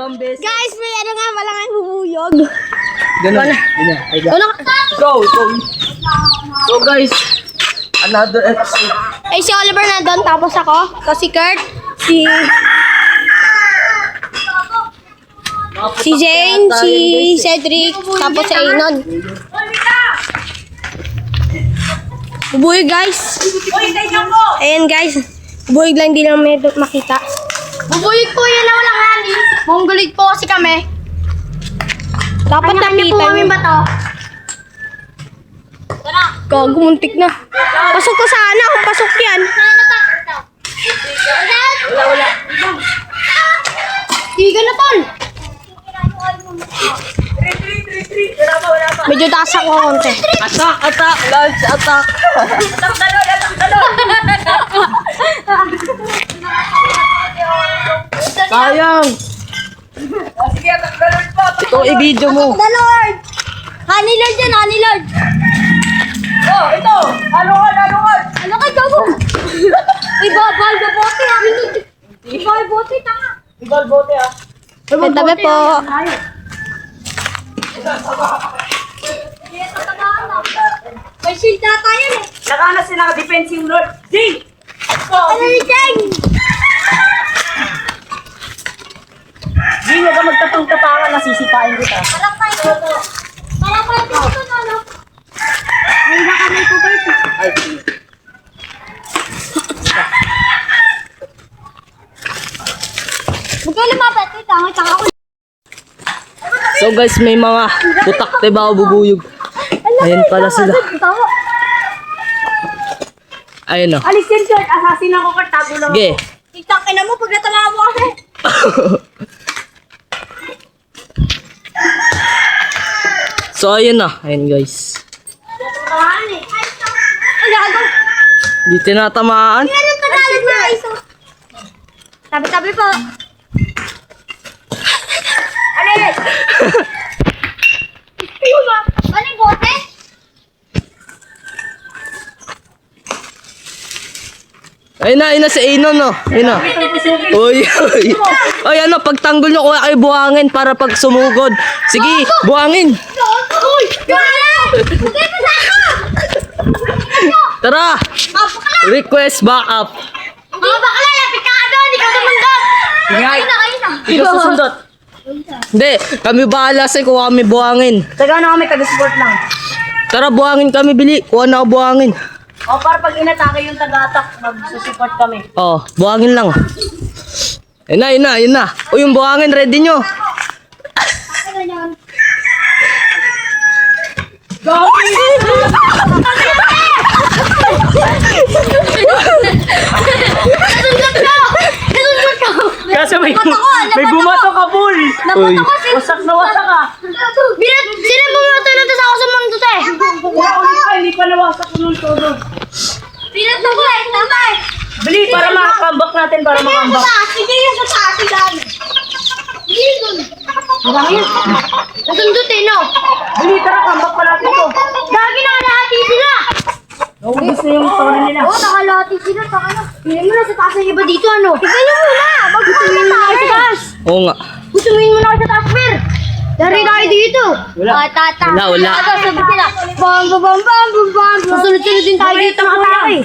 Ibang beses. Guys, may ano nga, wala nga bubuyog. Ganun. Ano? Go. So guys, another episode. Eh, si Oliver na doon, tapos ako. Tapos si Kurt, si Jane, si Cedric, tapos si Ainon. Bubuyog guys. Ayan guys. Bubuyog lang, hindi lang may makita. Bubuyog po yan na walang hangin. Mongoloid po kasi kami. Dapat Kanya-kanya po nakita kami niyo. ba to? Gago, muntik na. Pasok ko sana kung pasok yan. Wala. Tiga na tol. Wala pa. Medyo taas ako konti. Attack, launch attack. Sayang. Sige, attack the Lord po. Ito i-video mo. The Lord! Honey Lord yan, Honey Lord! Oh, ito. Alungan. Ano kay gago? Uy, babal na bote ha. Babal bote, tanga. Ibal bote ah. May tabi po. May shield na tayo eh. Nakana sila ka-defensive Lord. Zing! Ano ni Jeng? Zing, huwag ka magtatong-tapangan. Nasisipain kita. Parang tayo ito. Parang tayo ito na ano. Ay, baka may cover po. Ay, sige. Huwag kayo lumapit. Wait lang, wait lang ako. So guys, may mga putak diba o bubuyog. Ayan pala sila. Ayun o. Alis yan Kurt. Assassin ako Kurt. Tago lang Sige. TikTok ka na mo pag natama mo kasi. So ayun na. Ayun guys. Ang gago. Hindi tinatamaan. Ano tagalag na iso? Tabi-tabi po. Alis! Ano yung bote? Ayun na si Ainon no. Ayun na. Uy. Ay ano, pagtanggol nyo kuha kayo buhangin para pag sumugod. Sige, buhangin. Uy! Gala! Hindi pa sa ako! Tara. Request backup. Mga bakla, lapit ka ka doon! Ikaw tumundot! Ingay. Kayo na! Ikaw susundot. Hindi, kami bahala sa kuha kami buhangin. Taga na kami taga-support lang. Tara, buhangin kami, bili. Kuha na ako buhangin. O para pag inatake yung taga-attack, magsusupport kami. Oh, buhangin lang. Ayun na. O yung buhangin, ready nyo. Kasi may bumato ka, Bull. Uy. Wasak na wasak ka. Sino bumoto na to sa ako sa mundo to eh? Hindi pa nawasak yung todo. Pinat na ko eh! Tama eh! Bili para makakambak natin para makambak. Sige yung sa taas lang! Nasundot eh no? Bili tara kambak pa natin to. Gagi na kalahati sila! Naubos na yung story nila. Oo, nakalahati sila. Saka na. Hindi mo na sa taas ng iba dito ano? Tignan nyo muna! Magpunin mo tayo sa taas! Oo nga. Gustumin mo na ako sa taas, Fer! Dari tayo dito! Wala. Tata! Wala. Sabi sila, bam! Masunod-sunod din tayo dito mga tao eh!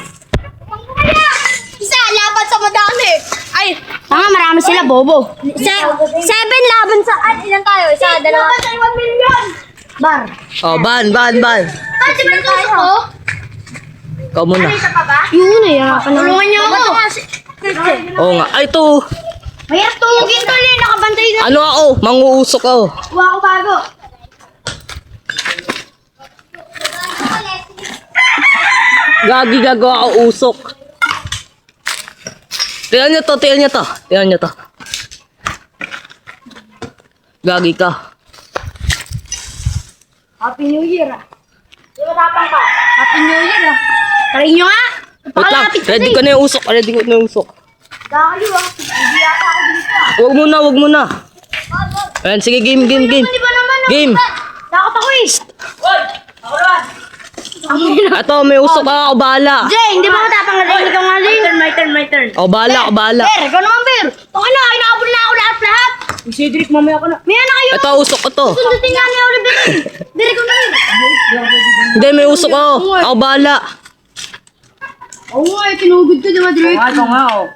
Isa, laban sa madami! Ay! Tanga, marami sila, bobo! 7 laban sa... Ay, ilan tayo? Isa, dalawa... Laban sa 1 million! Bar! Oh, ban. Ay, di ba tayo ko? Ikaw muna. Yun na yan. Tulungan niyo ako! Oo nga. Ay, ito. Mayroon tulugin to eh, nakabantay na. Ano ako? Manguusok ako. Kuha ko bago. Gagi gagawa ako usok. Tingnan nyo to. Gagi ka. Happy New Year ah. Di ba tapang ka? Happy New Year ah. Try nyo nga. Wait lang. Ready ko na yung usok. Dahil ah. Hindi yata ako dito ah. Wag muna. Ayan, sige, game. Di ba naman ah? Game. Takot ako eh. Ito, may usok ako. Bahala. Jay, hindi ba matapang na rin? Ikaw nga rin. My turn. Bahala. Ber, ikaw naman Ber. Tungin na, inaabol na ako lahat. Cedric, mamaya ka na. May anak kayo. Ito, usok ko to. Sundutin nga ni Oliver. Direk ko na rin. Hindi, may usok ko. Ako bahala. Oo nga, tinugod ko, di ba, Direk? Ito nga, oh.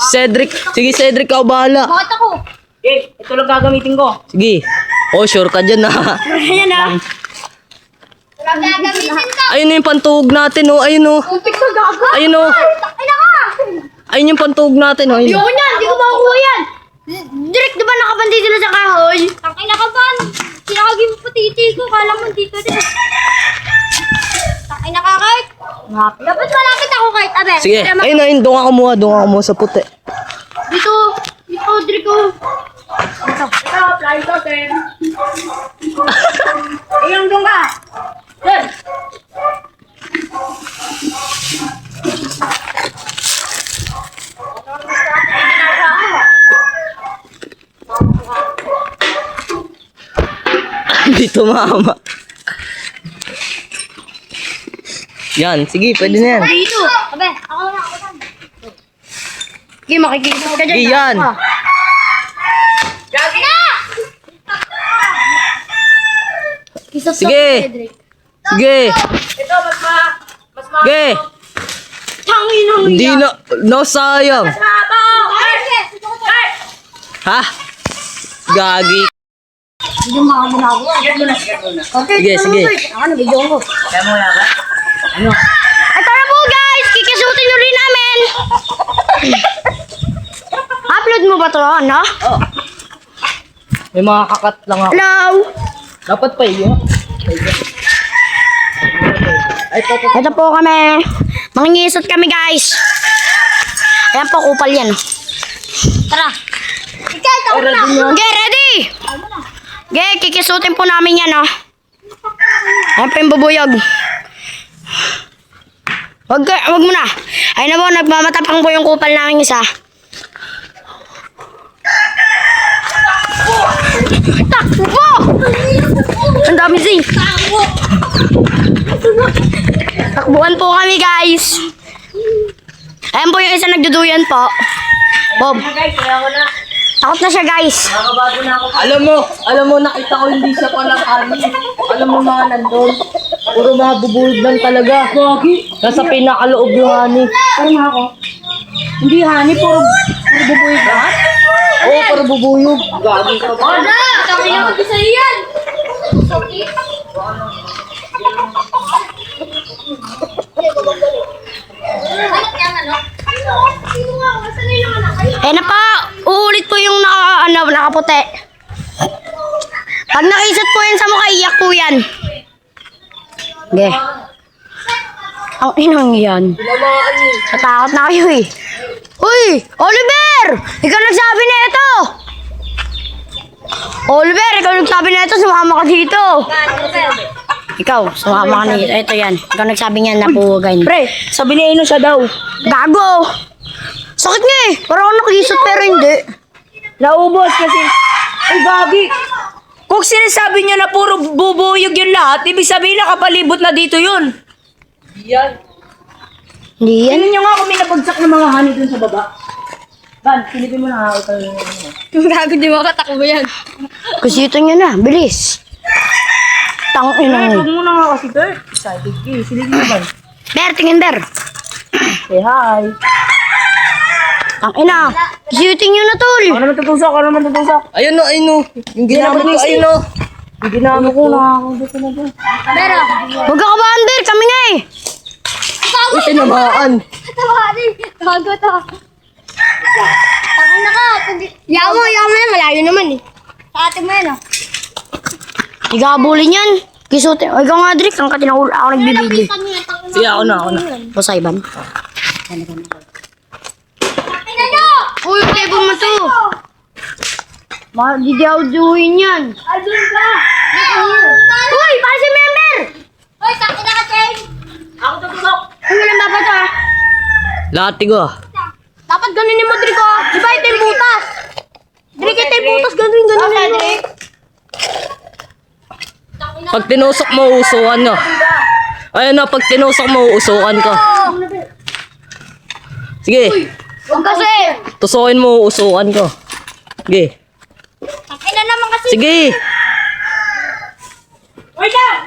Cedric. Sige, Cedric, ako bahala. Bakit ako? Eh, ito lang gagamitin ko. Sige. Oh, sure ka dyan ha. Ayan na. Wala gagamitin ka. Ayun na yung pantuhog natin oh. Ayun oh. Putik ka gaga. Ayun oh. Takina ka. Ayun yung pantuhog natin oh. Ayun. Ayoko niyan, di ko makukuha yan. Direk, di ba nakabandi sila sa kahoy? Takina ka ba? Sinakagin mo patiti ko. Kala mo dito din. Takina ka, Kurt. Dapat malapit ako, Kurt. Abe. Sige. Ayun ayun. Doon ako kumuha. Doon ako kumuha sa puti. Dito. Dito, Direk ko. Ito, flying totem. Iyong doon ka. Sir. Dito mama. Yan. Sige. Pwede na yan. Dito. Abe, ako na. Sige, makikita ka dyan. Sige yan. Gagi na! Sige. Sige. Ito, mas Sige. Tangin ang Hindi na. No sayang. mabaw! Ha? Gagi. Hindi mo ginagawa. Sige, sige. Ano, video ko. Kaya mo na ba? Ay, tara po guys! Kikisutin nyo rin namin! Upload mo ba to, ano? May mga kakat lang ako. Hello? Dapat pa iyo. Ay, Ito po kami. Mangingisot kami guys. Ayan po, kupal yan. Tara. Ikaw, okay, ready? Okay, kikisutin po namin yan, oh. Ayan po yung bubuyog. Wag mo na. Ayun na po, nagmamatapang po yung kupal namin isa. Takbo! Ang dami sing. Takbuhan po kami guys. Ayan po yung isa nagduduyan po. Bob. Guys, kaya ko na. Takot na siya guys. Nakabago na ako. alam mo, nakita ko hindi siya palang ani. Alam mo mga nandun. Puro mga bubulog lang talaga. Nasa pinakaloob yung ani. Parang nga ako. Hindi, honey, puro bubuyog lahat. Oo, puro bubuyog. Gagi ka ba? Kami na mag-isa yan. Eh na pa, uulit po yung nakaputi. Pag nakisot po yan sa mukha, iyak po yan. Okay. Ang inang yan. Natakot na kayo eh. Uy! Oliver! Ikaw nagsabi na ito! Oliver, ikaw nagsabi na ito, sumama ka dito. Ikaw, sumama ka dito. Ito yan. Ikaw nagsabi niyan na puhugan. Pre, sabi ni Ino siya daw. Gago! Sakit nga eh. Parang ako nakisot pero hindi. Naubos kasi. Ay, gagi. Kung sinasabi niya na puro bubuyog yun lahat, ibig sabihin nakapalibot na dito yun. Hindi yan. Tingnan niyo nga kung may nabagsak ng mga honey dun sa baba. Van, silipin mo na ako. Gago, di makatakbo yan. Kusito niya na. Bilis. Tangina. Huwag mo na nga kasi, Kurt. Excited ka eh. Silipin mo, Van. Ber, tingin Ber. Say hi. Tangina. Kusiting nyo na tol. Ako naman tutusok, ako naman tutusok. Ayun no, ayun no. Yung ginamit ko, ayun no. Yung ginamit ko na ako dito na doon. Ber, huwag ka kabahan Ber. Kami nga eh. Uy, tinamaan. Tawari. Gago to. Tangina ka. Yaw mo yan. Malayo naman eh. Sa atin mo yan oh. Igabulin yan. Kisutin. O ikaw nga Drick. Ang katinahul ako nagbibili. Sige, ako na. Pasayban. Uy, tebo mo to. Didiyaw-diyaw-in yan. Ayun ka. Uy, para si member. Uy, sakit na ka, Chen. Ako tutusok. Uy, walang baba to ah. Lati ko. Dapat ganunin mo, Drick oh. Di ba ito yung butas? Drick, ito yung butas. Ganunin mo. Drick. Pag tinusok mo, usukan no. Ayun no, pag tinusok mo, usukan ko. Sige. Huwag kasi. Tusukin mo, usukan ko. Sige. Ina naman kasi. Sige. Wait lang!